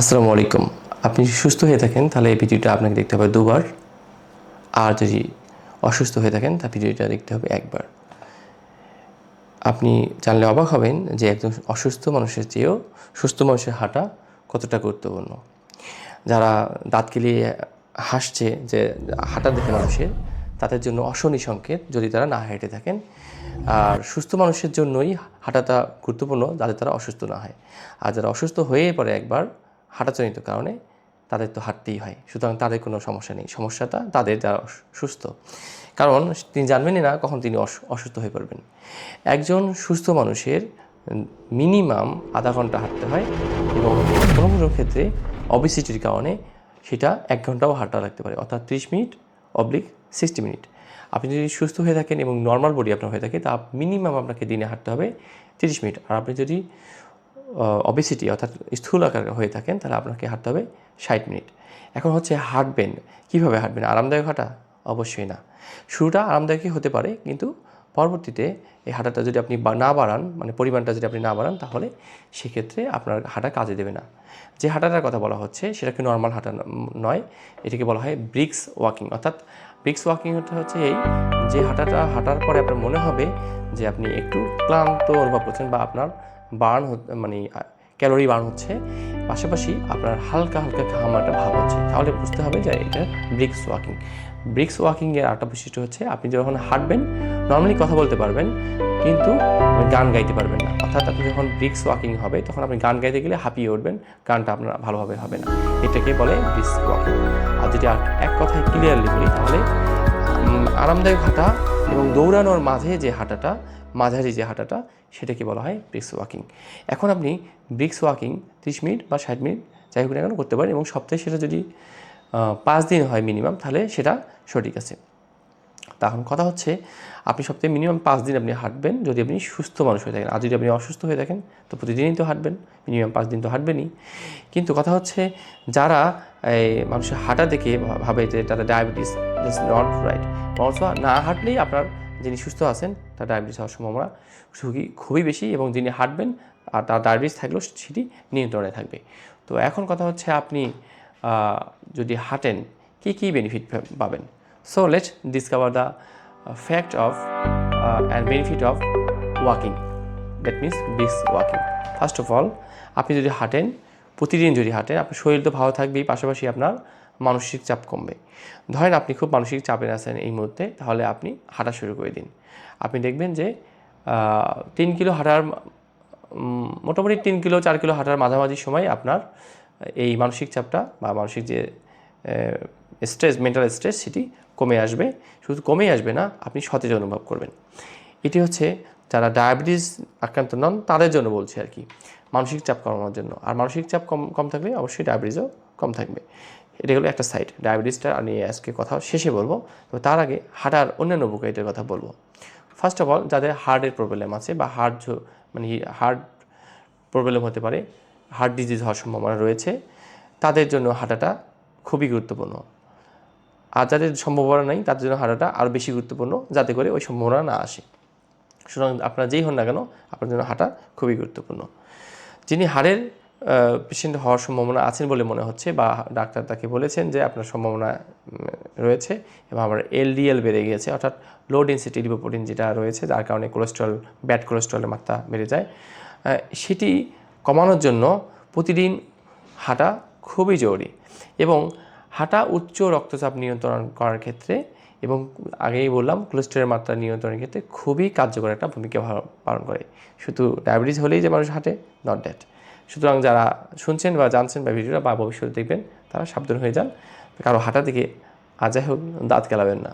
আসসালামু আলাইকুম। আপনি যদি সুস্থ হয়ে থাকেন তাহলে এই ভিডিওটা আপনাকে দেখতে হবে দুবার, আর যদি অসুস্থ হয়ে থাকেন তা ভিডিওটা দেখতে হবে একবার। আপনি জানলে অবাক হবেন যে একজন অসুস্থ মানুষের চেয়েও সুস্থ মানুষের হাঁটা কতটা গুরুত্বপূর্ণ। যারা দাঁত কেলিয়ে হাসছে যে হাঁটা দেখে মানুষের, তাদের জন্য অশনি সংকেত যদি তারা না হেঁটে থাকেন। আর সুস্থ মানুষের জন্যই হাঁটাটা গুরুত্বপূর্ণ যাতে তারা অসুস্থ না হয়। আর যারা অসুস্থ হয়ে পড়ে একবার হাঁটাজনিত কারণে, তাদের তো হাঁটতেই হয়, সুতরাং তাদের কোনো সমস্যা নেই। সমস্যাটা তাদের যারা সুস্থ, কারণ তিনি জানবেনই না কখন তিনি অসুস্থ হয়ে পড়বেন। একজন সুস্থ মানুষের মিনিমাম আধা ঘন্টা হাঁটতে হয়, এবং কোনো কোনো ক্ষেত্রে অবেসিটির কারণে সেটা 1 ঘন্টাও হাঁটা লাগতে পারে, অর্থাৎ 30 মিনিট অবলিক 60 মিনিট। আপনি যদি সুস্থ হয়ে থাকেন এবং নর্মাল বডি আপনার হয়ে থাকে, তা মিনিমাম আপনাকে দিনে হাঁটতে হবে 30 মিনিট। আর আপনি যদি অবেসিটি অর্থাৎ স্থূল আকার হয়ে থাকেন, তাহলে আপনাকে হাঁটতে হবে 60 মিনিট। এখন হচ্ছে হাঁটবেন, কীভাবে হাঁটবেন? আরামদায়ক হাঁটা? অবশ্যই না। শুরুটা আরামদায়কই হতে পারে, কিন্তু পরবর্তীতে এই হাঁটাটা যদি আপনি না বাড়ান, মানে পরিমাণটা যদি আপনি না বাড়ান, তাহলে সেক্ষেত্রে আপনার হাঁটা কাজে দেবে না। যে হাঁটাটার কথা বলা হচ্ছে সেটাকে নর্মাল হাঁটা নয়, এটাকে বলা হয় ব্রিক্স ওয়াকিং। অর্থাৎ ব্রিক্স ওয়াকিংটা হচ্ছে এই যে হাঁটাটা হাঁটার পরে আপনার মনে হবে যে আপনি একটু ক্লান্ত অনুভব করছেন, বা আপনার বার্ন মানে ক্যালোরি বার্ন হচ্ছে, পাশাপাশি আপনার হালকা হালকা ঘামাটা ভাব হচ্ছে, তাহলে বুঝতে হবে যে এটা ব্রিক্স ওয়াকিং। ব্রিক্স ওয়াকিংয়ের আরেকটা বৈশিষ্ট্য হচ্ছে আপনি যখন হাঁটবেন নর্মালি কথা বলতে পারবেন, কিন্তু গান গাইতে পারবেন না। অর্থাৎ আপনি যখন ব্রিক্স ওয়াকিং হবে তখন আপনি গান গাইতে গেলে হাঁপিয়ে উঠবেন, গানটা আপনার ভালোভাবে হবে না। এটাকে বলে ব্রিক্স ওয়াকিং। আর যদি এক কথায় ক্লিয়ারলি বলি, তাহলে আরামদায়ক হাঁটা এবং দৌড়ানোর মাঝে যে হাঁটাটা, মাঝারি যে হাঁটাটা, সেটাকে বলা হয় ব্রিক্স ওয়াকিং। এখন আপনি ব্রিক্স ওয়াকিং 30 মিনিট বা 60 মিনিট যাই হোক না কেন করতে পারেন, এবং সপ্তাহে সেটা যদি 5 দিন হয় মিনিমাম, তাহলে সেটা সঠিক আছে। তখন কথা হচ্ছে আপনি সপ্তাহে মিনিমাম 5 দিন আপনি হাঁটবেন যদি আপনি সুস্থ মানুষ হয়ে থাকেন। আর যদি আপনি অসুস্থ হয়ে থাকেন তো প্রতিদিনই তো হাঁটবেন, মিনিমাম 5 দিন তো হাঁটবেনই। কিন্তু কথা হচ্ছে যারা মানুষের হাঁটা দেখে ভাবে যে তারা ডায়াবেটিস, দ্যাটস নট রাইট। অথচ না হাঁটলেই আপনার যিনি সুস্থ আছেন তার ডায়াবেটিস হওয়ার সম্ভাবনা খুবই বেশি, এবং যিনি হাঁটবেন আর তার ডায়াবেটিস থাকলেও সেটি নিয়ন্ত্রণে থাকবে। তো এখন কথা হচ্ছে আপনি যদি হাঁটেন কী কী বেনিফিট পাবেন। So let's discover the fact of and benefit of walking. That means brisk walking. First of all, আপনি যদি হাঁটেন, প্রতিদিন যদি হাঁটেন, আপনার শরীর তো ভালো থাকবেই, পাশাপাশি আপনার মানসিক চাপ কমবে। ধরেন আপনি খুব মানসিক চাপে আছেন এই মুহূর্তে, তাহলে আপনি হাঁটা শুরু করে দিন। আপনি দেখবেন যে 3 কিলো হাঁটার মোটামুটি 3 কিলো 4 কিলো হাঁটার মাঝামাঝি সময় আপনার এই মানসিক চাপটা বা মানসিক যে স্ট্রেস, মেন্টাল স্ট্রেস, সেটি কমে আসবে। শুধু কমেই আসবে না, আপনি সতেজ অনুভব করবেন। এটি হচ্ছে যারা ডায়াবেটিস আক্রান্ত নন তাদের জন্য বলছি আর কি, মানসিক চাপ কমানোর জন্য। আর মানসিক চাপ কম থাকলে অবশ্যই ডায়াবেটিসও কম থাকবে। এটা হলো একটা সাইড। ডায়াবেটিসটা নিয়ে আজকে কথা শেষে বলবো, তবে তার আগে হাঁটার অন্যান্য উপকারিতার কথা বলবো। ফার্স্ট অফ অল, যাদের হার্টের প্রবলেম আছে বা হার্ট প্রবলেম হতে পারে, হার্ট ডিজিজ হওয়ার সম্ভাবনা রয়েছে, তাদের জন্য হাঁটাটা খুবই গুরুত্বপূর্ণ। আর যাদের সম্ভাবনা নেই তাদের জন্য হাঁটাটা আরও বেশি গুরুত্বপূর্ণ, যাতে করে ওই সম্ভাবনা না আসে। সুতরাং আপনারা যেই হন না কেন, আপনার জন্য হাঁটা খুবই গুরুত্বপূর্ণ। যিনি হাড়ের পেশেন্ট হওয়ার সম্ভাবনা আছেন বলে মনে হচ্ছে, বা ডাক্তার তাকে বলেছেন যে আপনার সম্ভাবনা রয়েছে, এবং আমার এলডিএল বেড়ে গিয়েছে, অর্থাৎ লো ডেন্সিটি লিপোপ্রোটিন যেটা রয়েছে, যার কারণে কোলেস্ট্রল, ব্যাড কোলেস্ট্রলের মাত্রা বেড়ে যায়, সেটি কমানোর জন্য প্রতিদিন হাঁটা খুবই জরুরি। এবং হাঁটা উচ্চ রক্তচাপ নিয়ন্ত্রণ করার ক্ষেত্রে, এবং আগেই বললাম কোলেস্ট্রলের মাত্রা নিয়ন্ত্রণের ক্ষেত্রে খুবই কার্যকর একটা ভূমিকা পালন করে। শুধু ডায়াবেটিস হলেই যে মানুষ হাঁটে, নট দ্যাট। সুতরাং যারা শুনছেন বা জানছেন বা ভিডিওটা বা ভবিষ্যতে দেখবেন, তারা সাবধান হয়ে যান, কারো হাঁটা দিকে আর যাই হোক দাঁত কেলাবেন না।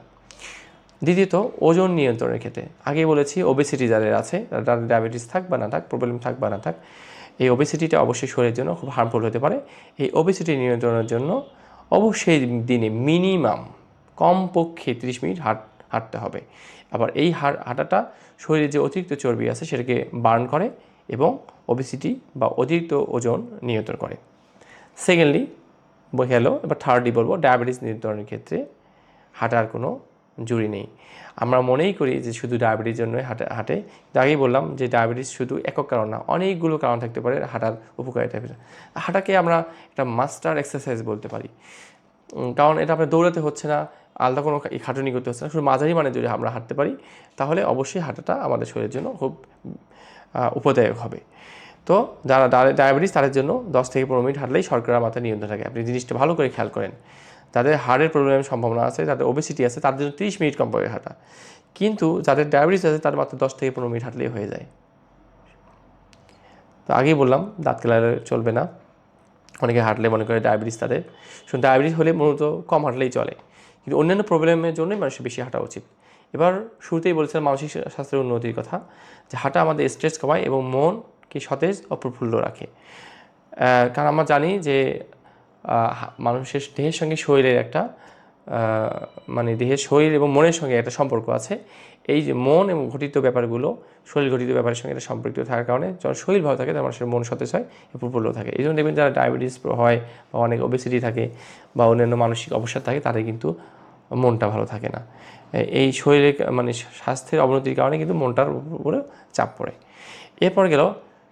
দ্বিতীয়ত, ওজন নিয়ন্ত্রণের ক্ষেত্রে আগেই বলেছি, ওবেসিটি যাদের আছে, তাদের ডায়াবেটিস থাক বা না থাক, প্রবলেম থাক বা না থাক, এই ওবেসিটিটা অবশ্যই শরীরের জন্য খুব হার্মফুল হতে পারে। এই ওবেসিটি নিয়ন্ত্রণের জন্য অবশ্যই দিনে মিনিমাম কমপক্ষে 30 মিনিট হাঁটতে হবে। আবার এই হাঁটাটা শরীরে যে অতিরিক্ত চর্বি আছে সেটাকে বার্ন করে এবং ওবেসিটি বা অতিরিক্ত ওজন নিয়ন্ত্রণ করে। সেকেন্ডলি গেল, এবার থার্ডলি বলবো, ডায়াবেটিস নিয়ন্ত্রণের ক্ষেত্রে হাঁটার কোনো জুড়ি নেই। আমরা মনেই করি যে শুধু ডায়াবেটিস জন্যই হাঁটে। আগেই বললাম যে ডায়াবেটিস শুধু একক কারণ না, অনেকগুলো কারণ থাকতে পারে হাঁটার উপকারিতা। হাঁটাকে আমরা একটা মাস্টার এক্সারসাইজ বলতে পারি, কারণ এটা আপনার দৌড়াতে হচ্ছে না, আলাদা কোনো খাটুনি করতে হচ্ছে না, শুধু মাঝারি মানে যদি আমরা হাঁটতে পারি তাহলে অবশ্যই হাঁটাটা আমাদের শরীরের জন্য খুব উপদায়ক হবে। তো যারা ডায়াবেটিস তাদের জন্য 10 থেকে 15 মিনিট হাঁটলেই শর্করা মাত্রা নিয়ন্ত্রণ থাকে। আপনি জিনিসটা ভালো করে খেয়াল করেন, যাদের হার্টের প্রবলেমের সম্ভাবনা আছে, যাদের ওবেসিটি আছে, তাদের জন্য 30 মিনিট কমপক্ষে হাঁটা। কিন্তু যাদের ডায়াবেটিস আছে তাদের মাত্র 10 থেকে 15 মিনিট হাঁটলেই হয়ে যায়। তো আগেই বললাম দাঁত কেলালে চলবে না। অনেকে হাঁটলে মনে করে ডায়াবেটিস তাদের, শুধু ডায়াবেটিস হলে মূলত কম হাঁটলেই চলে, কিন্তু অন্যান্য প্রবলেমের জন্যই মানুষের বেশি হাঁটা উচিত। এবার শুরুতেই বলেছিলাম মানসিক স্বাস্থ্যের উন্নতির কথা, যে হাঁটা আমাদের স্ট্রেস কমায় এবং মনকে সতেজ ও প্রফুল্ল রাখে। কারণ আমরা জানি যে মানুষের দেহের সঙ্গে শরীরের একটা মানে দেহের শরীর এবং মনের সঙ্গে একটা সম্পর্ক আছে। এই যে মন এবং ঘটিত ব্যাপারগুলো শরীর ঘটিত ব্যাপারের সঙ্গে এটা সম্পর্কিত থাকার কারণে যখন শরীর ভালো থাকে তখন মানুষের মন সতেজ হয় এবং প্রফুল্ল থাকে। এই জন্য দেখবেন যারা ডায়াবেটিস হয় বা অনেক ওবেসিটি থাকে বা অন্যান্য মানসিক অবসাদ থাকে, তাদের কিন্তু মনটা ভালো থাকে না। এই শরীরে মানে স্বাস্থ্যের অবনতির কারণে কিন্তু মনটার উপরে চাপ পড়ে। এরপর গেল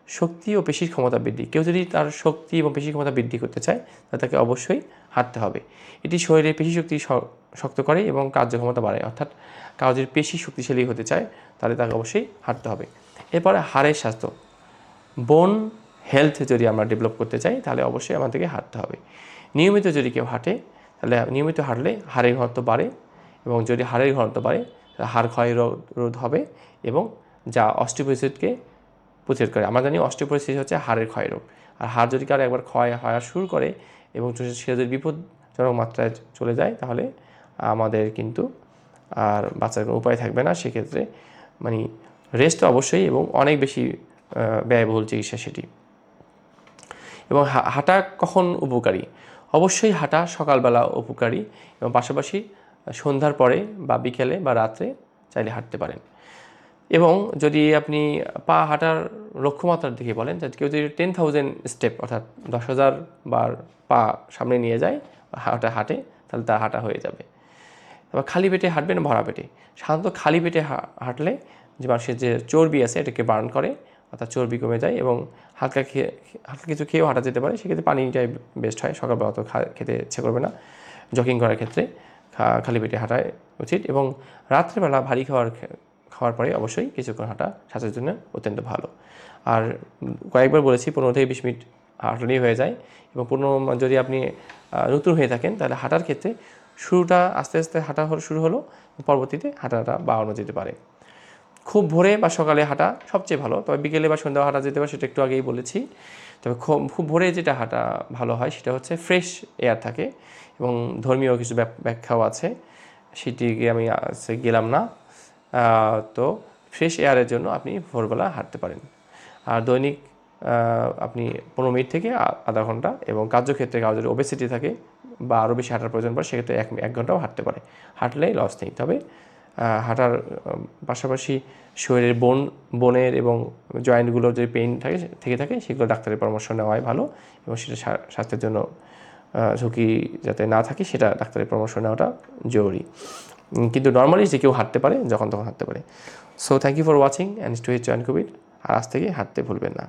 শক্তি ও পেশির ক্ষমতা বৃদ্ধি। কেউ যদি তার শক্তি এবং পেশির ক্ষমতা বৃদ্ধি করতে চায় তাহলে তাকে অবশ্যই হাঁটতে হবে। এটি শরীরের পেশি শক্তি শক্ত করে এবং কার্যক্ষমতা বাড়ায়। অর্থাৎ কারো যদি পেশি শক্তিশালী হতে চায় তাহলে তাকে অবশ্যই হাঁটতে হবে। এরপরে হাড়ের স্বাস্থ্য, বোন হেলথ যদি আমরা ডেভেলপ করতে চাই তাহলে অবশ্যই আমাদেরকে হাঁটতে হবে। নিয়মিত যদি কেউ হাঁটে তাহলে নিয়মিত হাঁটলে হাড়ের ঘনত্ব বাড়ে, এবং যদি হাড়ের ঘনত্ব বাড়ে তাহলে হাড় ক্ষয় রোধ হবে এবং যা অস্টিওপোরোসিসকে প্রতিরোধ করে। আমরা জানি অস্টিওপোরোসিস হচ্ছে হাড়ের ক্ষয় রোগ, আর হাড় যদি কারো একবার ক্ষয় হওয়া শুরু করে এবং সেটা যদি বিপজ্জনক মাত্রায় চলে যায় তাহলে আমাদের কিন্তু আর বাঁচার কোনো উপায় থাকবে না। সেক্ষেত্রে মানে রেস্ট অবশ্যই এবং অনেক বেশি ব্যয়বহুল চিকিৎসা সেটি। এবং হাঁটা কখন উপকারী? অবশ্যই হাঁটা সকালবেলা উপকারী, এবং পাশাপাশি সন্ধ্যার পরে বা বিকেলে বা রাত্রে চাইলে হাঁটতে পারেন। এবং যদি আপনি পা হাঁটার লক্ষ্যমাত্রার দিকে বলেন, কেউ যদি 10,000 স্টেপ অর্থাৎ 10,000 বার পা সামনে নিয়ে যায় হাঁটে তাহলে তার হাঁটা হয়ে যাবে। এবার খালি পেটে হাঁটবেন ভরা পেটে। সাধারণত খালি পেটে হাঁটলে যে মানুষের যে চর্বি আছে এটাকে বার্ন করে, অর্থাৎ চর্বি কমে যায়, এবং হালকা কিছু খেয়েও হাঁটা যেতে পারে। সেক্ষেত্রে পানিটাই বেস্ট হয়, সকালবেলা অত খেতে ইচ্ছে করবে না। জগিং করার ক্ষেত্রে খালি পেটে হাঁটাই উচিত, এবং রাত্রেবেলা ভারী খাওয়ার পরে অবশ্যই কিছুক্ষণ হাঁটা স্বাস্থ্যের জন্য অত্যন্ত ভালো। আর কয়েকবার বলেছি 15 থেকে 20 মিনিট হাঁটলেই হয়ে যায়। এবং যদি আপনি নতুন হয়ে থাকেন তাহলে হাঁটার ক্ষেত্রে শুরুটা আস্তে আস্তে হাঁটা শুরু হলো, পরবর্তীতে হাঁটাটা বাড়ানো যেতে পারে। খুব ভোরে বা সকালে হাঁটা সবচেয়ে ভালো, তবে বিকেলে বা সন্ধ্যা হাঁটা যেতে পারে, সেটা একটু আগেই বলেছি। তবে খুব ভোরে যেটা হাঁটা ভালো হয় সেটা হচ্ছে ফ্রেশ এয়ার থাকে, এবং ধর্মীয় কিছু ব্যাখ্যাও আছে, সেটিকে আমি গেলাম না। তো ফ্রেশ এয়ারের জন্য আপনি ভোরবেলা হাঁটতে পারেন। আর দৈনিক আপনি 15 মিনিট থেকে আধা ঘন্টা, এবং কার্যক্ষেত্রে কারো যদি ওবেসিটি থাকে বা আরও বেশি হাঁটার প্রয়োজন পড়ে সেক্ষেত্রে 1 ঘন্টাও হাঁটতে পারে, হাঁটলে লস নেই। তবে হাঁটার পাশাপাশি শরীরের বোনের এবং জয়েন্টগুলোর যে পেইন থেকে থাকে সেগুলো ডাক্তারের পরামর্শ নেওয়াই ভালো, এবং সেটা স্বাস্থ্যের জন্য ঝুঁকি যাতে না থাকে সেটা ডাক্তারের পরামর্শ নেওয়াটা জরুরি। কিন্তু নর্মালি যে কেউ হাঁটতে পারে, যখন তখন হাঁটতে পারে। So thank you for watching and stay join Covid. আর আজ থেকে হাঁটতে ভুলবেন না।